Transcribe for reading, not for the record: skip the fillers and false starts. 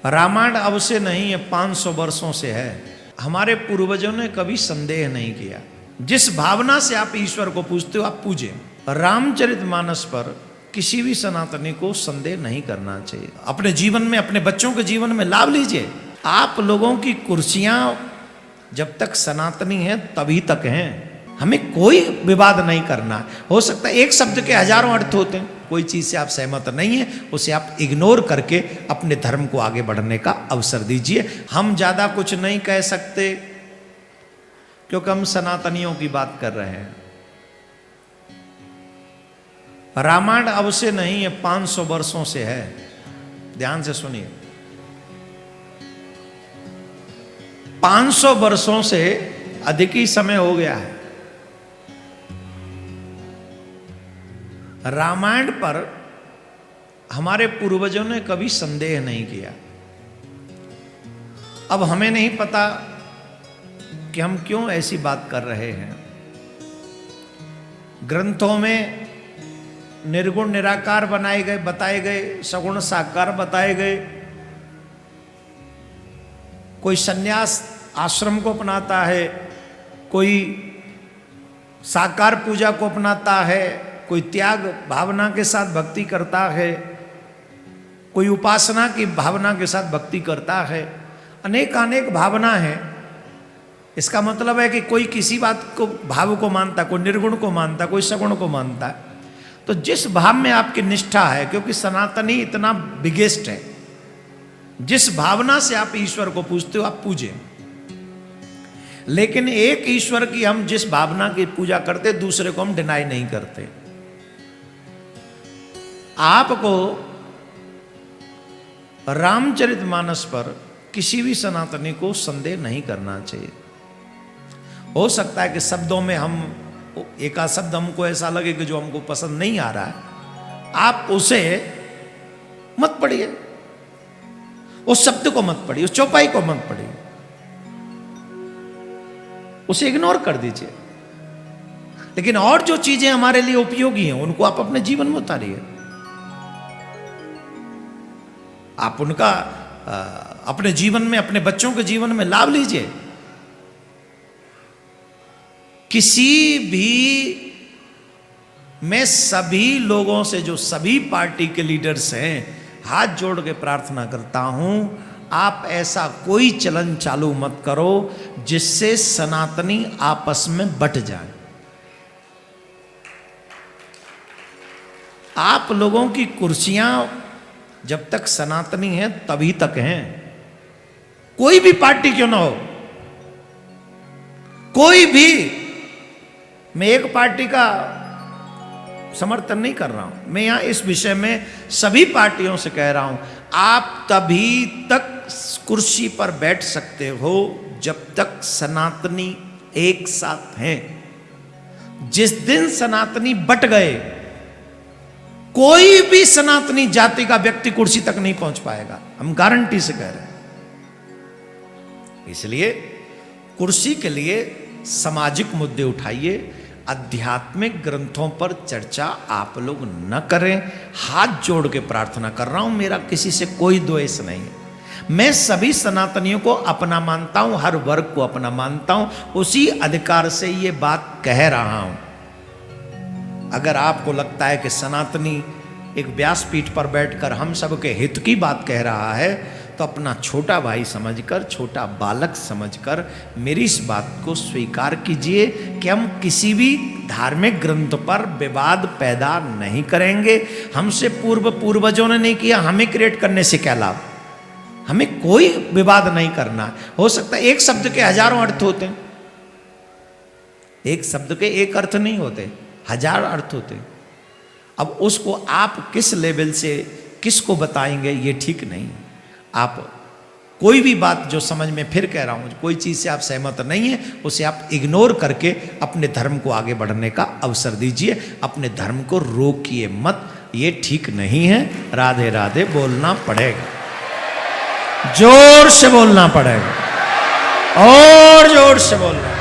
रामायण अब से नहीं है, 500 वर्षों से है। हमारे पूर्वजों ने कभी संदेह नहीं किया। जिस भावना से आप ईश्वर को पूजते हो आप पूजे। रामचरितमानस पर किसी भी सनातनी को संदेह नहीं करना चाहिए। अपने जीवन में, अपने बच्चों के जीवन में लाभ लीजिए। आप लोगों की कुर्सियां जब तक सनातनी हैं तभी तक हैं। हमें कोई विवाद नहीं करना। हो सकता है एक शब्द के हजारों अर्थ होते हैं, कोई चीज से आप सहमत नहीं है, उसे आप इग्नोर करके अपने धर्म को आगे बढ़ने का अवसर दीजिए। हम ज्यादा कुछ नहीं कह सकते क्योंकि हम सनातनियों की बात कर रहे हैं। रामायण अब से नहीं है, 500 वर्षों से है। ध्यान से सुनिए, 500 वर्षों से अधिक ही समय हो गया है। रामायण पर हमारे पूर्वजों ने कभी संदेह नहीं किया। अब हमें नहीं पता कि हम क्यों ऐसी बात कर रहे हैं। ग्रंथों में निर्गुण निराकार बनाए गए, बताए गए, सगुण साकार बताए गए। कोई सन्यास आश्रम को अपनाता है, कोई साकार पूजा को अपनाता है, कोई त्याग भावना के साथ भक्ति करता है, कोई उपासना की भावना के साथ भक्ति करता है। अनेक भावना है। इसका मतलब है कि कोई किसी बात को, भाव को मानता, कोई निर्गुण को मानता, कोई सगुण को मानता है। तो जिस भाव में आपकी निष्ठा है, क्योंकि सनातनी इतना बिगेस्ट है, जिस भावना से आप ईश्वर को पूजते हो आप पूजे। लेकिन एक ईश्वर की हम जिस भावना की पूजा करते, दूसरे को हम डिनाई नहीं करते। आपको रामचरितमानस पर किसी भी सनातनी को संदेह नहीं करना चाहिए। हो सकता है कि शब्दों में हम एक आध शब्द हमको ऐसा लगे कि जो हमको पसंद नहीं आ रहा है, आप उसे मत पढ़िए, उस शब्द को मत पढ़िए, उस चौपाई को मत पढ़िए, उसे इग्नोर कर दीजिए। लेकिन और जो चीजें हमारे लिए उपयोगी हैं उनको आप अपने जीवन में उतारिए। आप उनका अपने जीवन में, अपने बच्चों के जीवन में लाभ लीजिए। किसी भी, मैं सभी लोगों से, जो सभी पार्टी के लीडर्स हैं, हाथ जोड़ के प्रार्थना करता हूं, आप ऐसा कोई चलन चालू मत करो जिससे सनातनी आपस में बट जाए। आप लोगों की कुर्सियां जब तक सनातनी हैं तभी तक हैं। कोई भी पार्टी क्यों ना हो, कोई भी, मैं एक पार्टी का समर्थन नहीं कर रहा हूं। मैं यहां इस विषय में सभी पार्टियों से कह रहा हूं, आप तभी तक कुर्सी पर बैठ सकते हो जब तक सनातनी एक साथ हैं। जिस दिन सनातनी बट गए, कोई भी सनातनी जाति का व्यक्ति कुर्सी तक नहीं पहुंच पाएगा। हम गारंटी से कह रहे हैं। इसलिए कुर्सी के लिए सामाजिक मुद्दे उठाइए, आध्यात्मिक ग्रंथों पर चर्चा आप लोग न करें। हाथ जोड़ के प्रार्थना कर रहा हूं, मेरा किसी से कोई द्वेष नहीं है। मैं सभी सनातनियों को अपना मानता हूं, हर वर्ग को अपना मानता हूं, उसी अधिकार से ये बात कह रहा हूं। अगर आपको लगता है कि सनातनी एक व्यासपीठ पर बैठकर हम सबके हित की बात कह रहा है, तो अपना छोटा भाई समझकर, छोटा बालक समझकर मेरी इस बात को स्वीकार कीजिए कि हम किसी भी धार्मिक ग्रंथ पर विवाद पैदा नहीं करेंगे। हमसे पूर्वजों ने नहीं किया, हमें क्रिएट करने से क्या लाभ। हमें कोई विवाद नहीं करना। हो सकता है एक शब्द के हजारों अर्थ होते हैं, एक शब्द के एक अर्थ नहीं होते, हजार अर्थ होते। अब उसको आप किस लेवल से किसको बताएंगे ये ठीक नहीं। आप कोई भी बात जो समझ में, फिर कह रहा हूं, कोई चीज से आप सहमत नहीं है, उसे आप इग्नोर करके अपने धर्म को आगे बढ़ने का अवसर दीजिए। अपने धर्म को रोकिए मत, ये ठीक नहीं है। राधे राधे बोलना पड़ेगा, जोर से बोलना पड़ेगा, और जोर से बोलना।